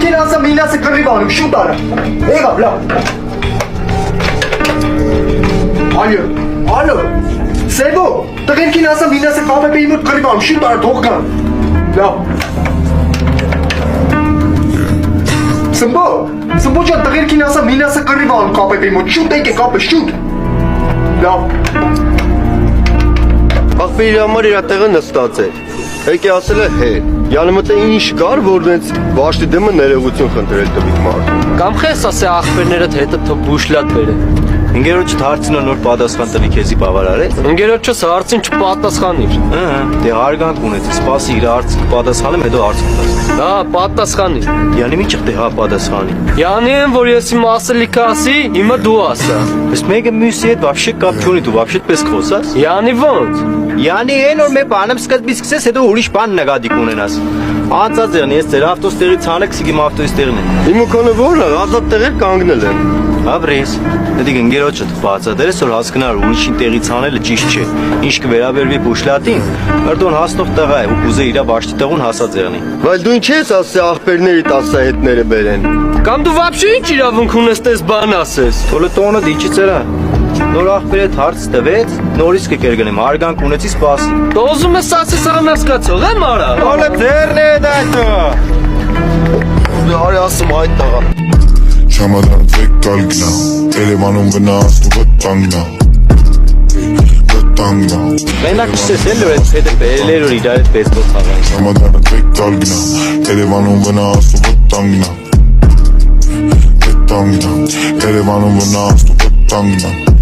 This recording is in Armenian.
Տղերքին ասա մինասը կռիվ անում, շուտ արա։ Եղավ, լավ։ Ալո, Սեբո, տղերքին ասա մինասը կապեպեի մոտ կռիվ անում, շուտ արա, թող կան։ Լավ։ Սմբո ջան, տղերքին ասա մինասը կռիվ անում կապեպեի մոտ, շուտ եկե կապը, շուտ։ Լավ։ Աղբերի համար իր տեղը նստած է։ Եկե ասել է հե։ Յանը մտե ինչ կար, որ նենց վաշտի դեմը ներողություն խնդրել տվիք մարդ։ Կամ խես ասե աղբերներդ հետը թող բուշլատ բերը։ Ընկերոջդ հարցին նոր պատասխան տվի քեզի բավարարեց։ Ընկերոջս հարցին չպատասխանիր։ Դե հարգանք ունեցի, սպասի իր հարցին կպատասխանեմ, հետո հարց կտաս։ Հա, պատասխանի։ Յանի ինչ դե հա պատասխանի։ Յանի եմ, որ ես իմ ասելիքը ասի, հիմա դու ասա։ Բայց մեկը մյուսի հետ вообще կապ չունի, դու вообще պես խոսաս։ Յանի ո՞նց։ Յանի այն որ մեր բանը սկզբից սկսես, հետո ուրիշ բան նկատի կունենաս։ Անցած եղնի, ես ձեր ավտոստերից հանեք, սիգիմ ավտոստերն են։ Իմ ու քոնը որն է, ազատ տեղեր կանգնել են։Աբրես, դե ընկերոջդ բացատրես, որ հասկնար ուրիշին տեղից հանելը ճիշտ չէ։ Ինչ կվերաբերվի բուշլատին, հրդոն հասնող տղա է, ու կուզե իր բաշտի տեղուն հասած եղնի։ Բայց դու ինչ ես ասե աղբերների տասահետները բերեն։ Կամ դու вообще ինչ իրավունք ունես տես բան ասես։ Թոլը տոնը դիչի ծերա։ Նոր աղբեր հետ հարց տվեց, նորից կկերգնեմ, հարգանք ունեցի սպասի։ Դու ուզում ես ասես անհասկացող եմ արա։ Թոլը ձերն է դայտը։ Դե արի ասում այդ տղա։ Չամադան ձեկ կալգնա, Երևանում վնաս դու վտանգնա։ Մենակ չսես էլ որ այդ հետը բերել որ իրար հետ պես դոց հավանք։ Չամադանը ձեկ կալգնա, Երևանում վնաս դու վտանգնա։ Երևանում վնաս դու վտանգնա։